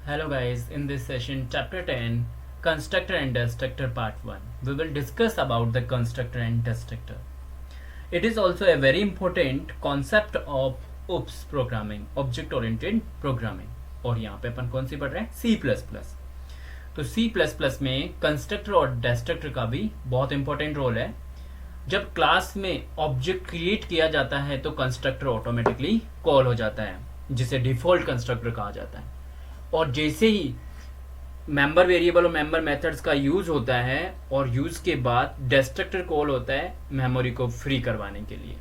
Hello guys, in this session chapter 10 constructor and destructor part 1 we will discuss about the constructor and destructor. It is also a very important concept of OOPS programming, object oriented programming. और यहाँ पे अपन कौन सी पढ़ रहे हैं C++. तो C++ में constructor और डेस्ट्रक्टर का भी बहुत इंपॉर्टेंट रोल है. जब क्लास में ऑब्जेक्ट क्रिएट किया जाता है तो कंस्ट्रक्टर ऑटोमेटिकली कॉल हो जाता है जिसे डिफॉल्ट कंस्ट्रक्टर कहा जाता है. और जैसे ही मेंबर वेरिएबल और मेंबर मेथड्स का यूज होता है और यूज के बाद डिस्ट्रक्टर कॉल होता है मेमोरी को फ्री करवाने के लिए.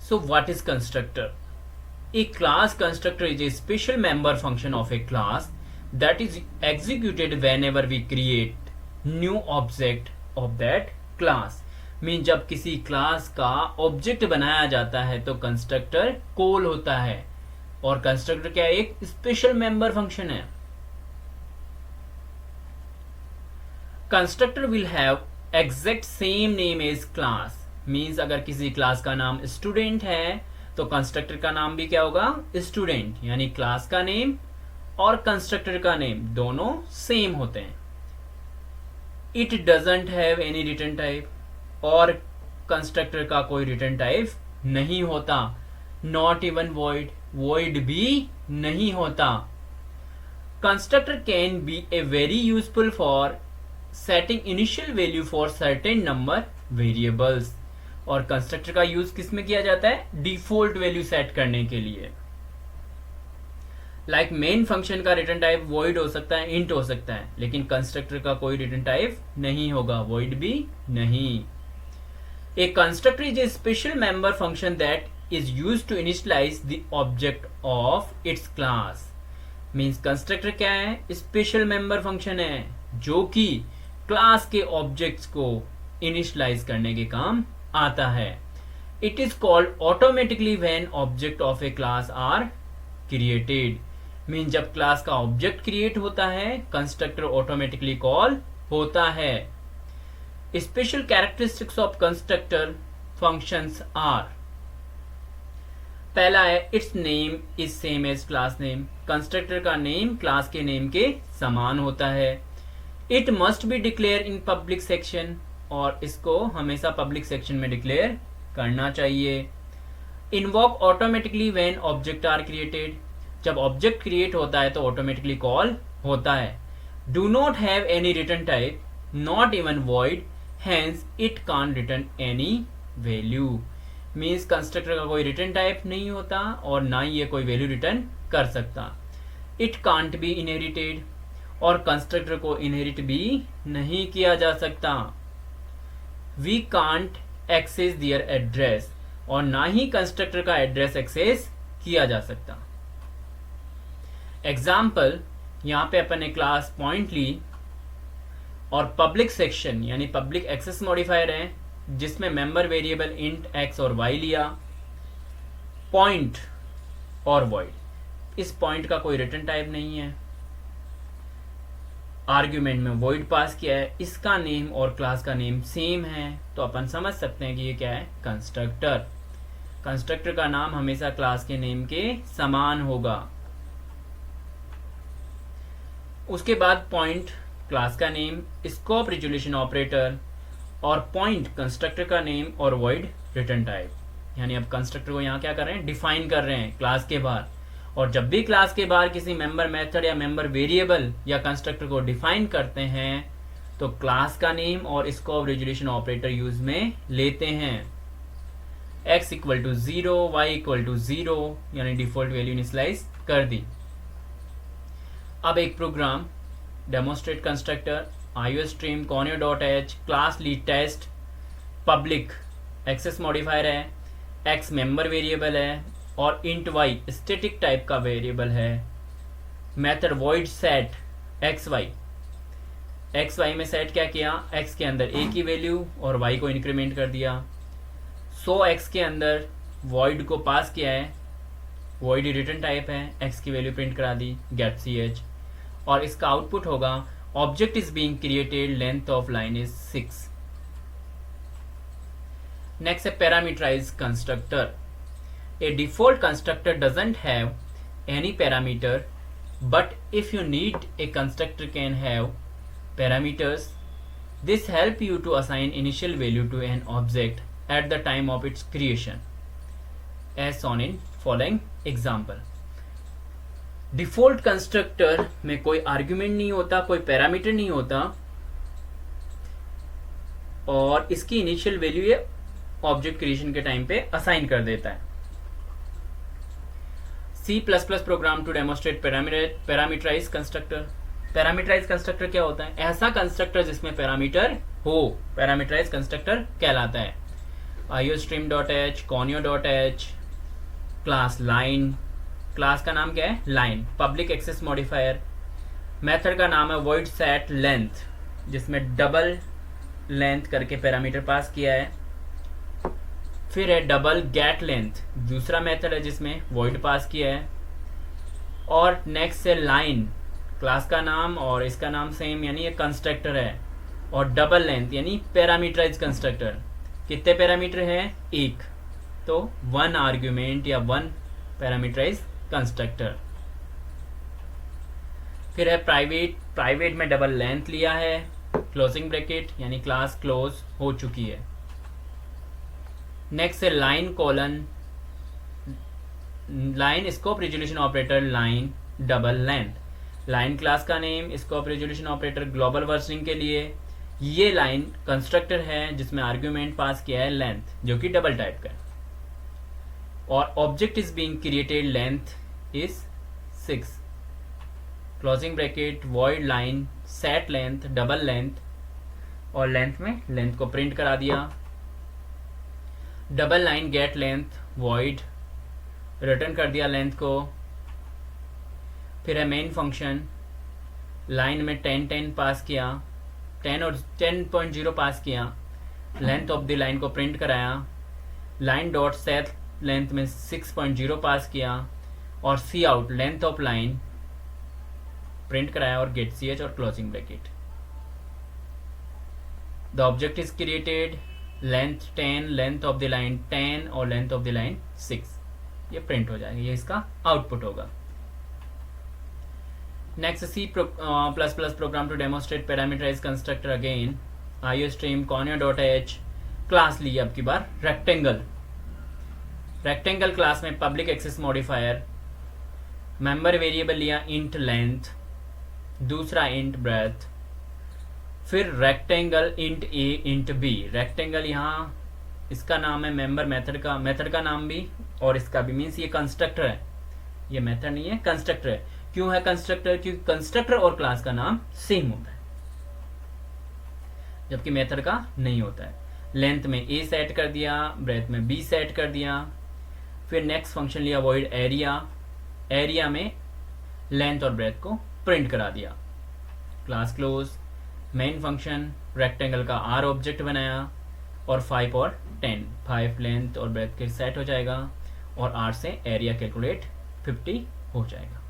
So what is constructor? A class constructor is a special member function of a class that is executed whenever we create new object of that class. Mean जब किसी class का object बनाया जाता है तो कंस्ट्रक्टर कॉल होता है. और कंस्ट्रक्टर क्या है? एक स्पेशल मेंबर फंक्शन है. Constructor will have exact same name as class. Means अगर किसी क्लास का नाम स्टूडेंट है तो कंस्ट्रक्टर का नाम भी क्या होगा? स्टूडेंट. यानी क्लास का नेम और कंस्ट्रक्टर का नेम दोनों सेम होते हैं. It doesn't have any return type. और कंस्ट्रक्टर का कोई रिटर्न टाइप नहीं होता. Not even void. वॉइड भी नहीं होता. Constructor can be a very useful for setting initial value for certain number variables. और कंस्ट्रक्टर का यूज किस में किया जाता है? डिफॉल्ट वैल्यू सेट करने के लिए. लाइक मेन फंक्शन का रिटर्न टाइप वॉइड हो सकता है, इंट हो सकता है, लेकिन कंस्ट्रक्टर का कोई रिटर्न टाइप नहीं होगा, वॉइड भी नहीं. A constructor is a special member function that is used to initialize the object of its class. Means constructor क्या है? स्पेशल मेंबर फंक्शन है जो कि क्लास के ऑब्जेक्ट्स को इनिशियलाइज करने के काम आता है. It is called automatically when object of a class are created. Mean जब क्लास का ऑब्जेक्ट क्रिएट होता है कंस्ट्रक्टर ऑटोमेटिकली कॉल होता है. Special characteristics of constructor functions are. पहला है its name is same as class name. Constructor का name class के नेम के समान होता है. It must be declare in public section. और इसको हमेशा पब्लिक सेक्शन में डिक्लेयर करना चाहिए. Invoke automatically when object are created. जब ऑब्जेक्ट क्रिएट होता है तो ऑटोमेटिकली कॉल होता है. Do not have any return type, not even void, hence it can return any value. Means constructor का कोई रिटर्न टाइप नहीं होता और ना ही ये कोई वैल्यू रिटर्न कर सकता. It can't be inherited. और कंस्ट्रक्टर को इनहेरिट भी नहीं किया जा सकता. We can't access their address. और ना ही कंस्ट्रक्टर का एड्रेस एक्सेस किया जा सकता. एग्जाम्पल, यहां पे अपन ने क्लास पॉइंट ली और पब्लिक सेक्शन यानी पब्लिक एक्सेस मॉडिफायर है जिसमें मेंबर वेरिएबल इंट एक्स और वाई लिया. पॉइंट और वॉइड. इस पॉइंट का कोई रिटर्न टाइप नहीं है. आर्ग्यूमेंट में वॉइड पास किया है. इसका नेम और क्लास का नेम सेम है तो अपन समझ सकते हैं कि ये क्या है? कंस्ट्रक्टर. कंस्ट्रक्टर का नाम हमेशा क्लास के नेम के समान होगा. उसके बाद पॉइंट क्लास का नेम, स्कोप रिजोल्यूशन ऑपरेटर और पॉइंट कंस्ट्रक्टर का नेम और वॉइड रिटर्न टाइप. यानी अब कंस्ट्रक्टर को यहाँ क्या कर रहे हैं? डिफाइन कर रहे हैं क्लास के बाहर. और जब भी क्लास के बाहर किसी मेंबर मेथड या मेंबर वेरिएबल या कंस्ट्रक्टर को डिफाइन करते हैं तो क्लास का नेम और स्कोप रिजोल्यूशन ऑपरेटर यूज में लेते हैं. x equal to 0, y equal to 0 यानी डिफॉल्ट वैल्यू इनिशियलाइज कर दी. अब एक program demonstrate constructor IOStream conio.h class lead test public access modifier है, x मेंबर वेरिएबल है और int y स्टैटिक टाइप का वेरिएबल है. मेथड void set xy में सेट क्या किया? x के अंदर a की वैल्यू और y को इंक्रीमेंट कर दिया. सो x के अंदर void को पास किया है, void रिटर्न टाइप है, x की वैल्यू प्रिंट करा दी get ch. और इसका आउटपुट होगा object is being created, length of line is 6. Next, a parameterized constructor. A default constructor doesn't have any parameter, but if you need a constructor can have parameters. This help you to assign initial value to an object at the time of its creation, as shown in following example. Default constructor में कोई argument नहीं होता, कोई parameter नहीं होता, और इसकी initial value ये ऑब्जेक्ट क्रिएशन के टाइम पे असाइन कर देता है. C++ program to demonstrate parameterize constructor. Parameterize constructor क्या होता है? ऐसा कंस्ट्रक्टर जिसमें पैरामीटर हो, पैरामीटराइज कंस्ट्रक्टर कहलाता है. iostream.h, conio.h, class line, class का नाम क्या है? Line. Public access modifier, method का नाम है void set length, जिसमें डबल लेंथ करके पैरामीटर पास किया है. फिर है डबल गेट लेंथ, दूसरा मेथड है जिसमें void पास किया है. और नेक्स्ट है लाइन, क्लास का नाम और इसका नाम सेम, यानी ये कंस्ट्रक्टर है. और डबल लेंथ यानी पैरामीटराइज कंस्ट्रक्टर. कितने पैरामीटर हैं? एक. तो वन आर्ग्यूमेंट या वन पैरामीटराइज कंस्ट्रक्टर. फिर है प्राइवेट. प्राइवेट में डबल लेंथ लिया है, क्लोजिंग ब्रैकेट यानी क्लास क्लोज हो चुकी है. नेक्स्ट है line colon, line scope resolution operator, line double length. Line class का name, scope resolution operator global versioning के लिए. ये लाइन कंस्ट्रक्टर है जिसमें आर्ग्यूमेंट पास किया है लेंथ, जो कि डबल टाइप का है. और object is being created, length is 6, closing bracket void line set length double length, और लेंथ में लेंथ को प्रिंट करा दिया. Double line get length void, return कर दिया लेंथ को. फिर है मेन फंक्शन, लाइन में 10 10 पास किया, 10 और 10.0 पास किया, लेंथ ऑफ द लाइन को प्रिंट कराया. लाइन डॉट सेट लेंथ में 6.0 पास किया, और C out length of line print कराया, और गेट ch और closing bracket. The object is created, length 10, length of the line 10 और लेंथ ऑफ द लाइन 6. ये प्रिंट हो जाएगा, ये इसका आउटपुट होगा. Next C++ program to demonstrate parameterize constructor. Again iostream conio.h, class ली अब की बार रेक्टेंगल. रेक्टेंगल क्लास में public access modifier, member variable लिया इंट लेंथ, दूसरा इंट ब्रेथ. फिर rectangle int a int b. Rectangle यहाँ इसका नाम है मेंबर मेथड का नाम भी, और इसका भी, मीन्स ये कंस्ट्रक्टर है, ये मेथड नहीं है, कंस्ट्रक्टर है. क्यों है कंस्ट्रक्टर? क्योंकि कंस्ट्रक्टर और क्लास का नाम सेम होता है, जबकि मेथड का नहीं होता है. लेंथ में a सेट कर दिया, ब्रेथ में b सेट कर दिया. फिर नेक्स्ट फंक्शन लिया void एरिया, एरिया में लेंथ और ब्रेथ को प्रिंट करा दिया. Class close. Main function rectangle का r ऑब्जेक्ट बनाया, और 5 और 10, 5 लेंथ और ब्रेथ के सेट हो जाएगा, और r से एरिया कैलकुलेट 50 हो जाएगा.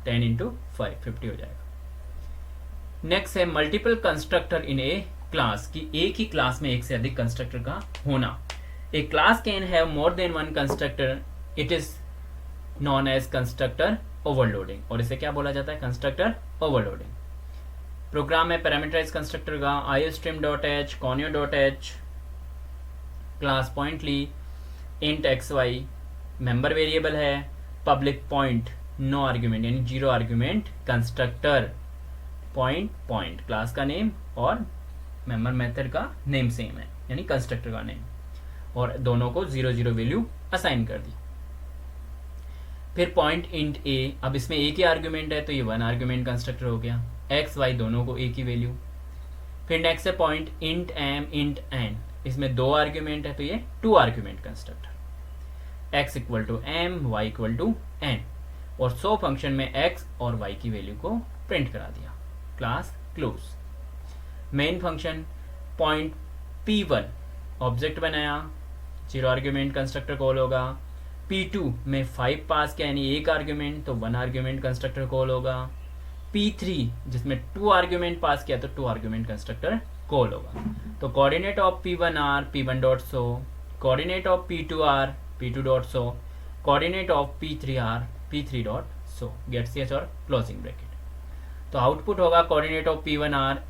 10 इंटू 5 50 हो जाएगा. नेक्स्ट है मल्टीपल कंस्ट्रक्टर इन ए क्लास, की एक ही क्लास में एक से अधिक कंस्ट्रक्टर का होना. A class can have more than one constructor, it is known as constructor overloading. और इसे क्या बोला जाता है? Constructor overloading. प्रोग्राम है पैरामीटराइज कंस्ट्रक्टर का. iostream.h, conio.h, क्लास पॉइंट ली, इंट xy, मेंबर वेरिएबल है, पब्लिक पॉइंट, नो आर्ग्यूमेंट यानी zero argument constructor. Point class का नेम और मेंबर मेथड का नेम सेम है, यानी कंस्ट्रक्टर का नेम, और दोनों को 0 0 वैल्यू असाइन कर दी. फिर पॉइंट इंट a, अब इसमें एक ही आर्ग्यूमेंट है तो ये वन आर्ग्यूमेंट कंस्ट्रक्टर हो गया. एक्स वाई दोनों को एक ही वैल्यू. फिर नेक्स्ट है point int m int n, इसमें 2 आर्ग्यूमेंट है तो ये 2 argument constructor. x equal to m, y equal to n, और सो फंक्शन में x और y की वैल्यू को प्रिंट करा दिया. Class close. Main function point p1 object बनाया, 0 आर्ग्यूमेंट कंस्ट्रक्टर कॉल होगा. p2 में 5 पास किया यानी 1 आर्ग्यूमेंट, तो 1 आर्ग्यूमेंट कंस्ट्रक्टर कॉल होगा. p3 जिसमें 2 आर्ग्यूमेंट पास किया तो 2 आर्ग्यूमेंट कंस्ट्रक्टर कॉल होगा. तो coordinate of p1 r p1 dot show, coordinate of p2 r p2 dot show, coordinate of p3 r p3 dot show get ch और closing bracket. तो output होगा coordinate of P1 are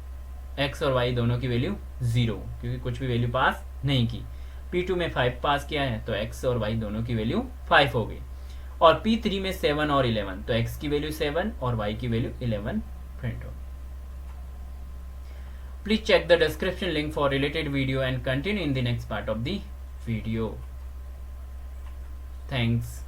x और y दोनों की value 0, क्योंकि कुछ भी value pass नहीं की। P2 में 5 पास किया है तो x और y दोनों की वैल्यू 5 हो गई। और P3 में 7 और 11, तो x की वैल्यू 7 और y की वैल्यू 11 प्रिंट होगी। Please check the description link for related video and continue in the next part of the video. Thanks.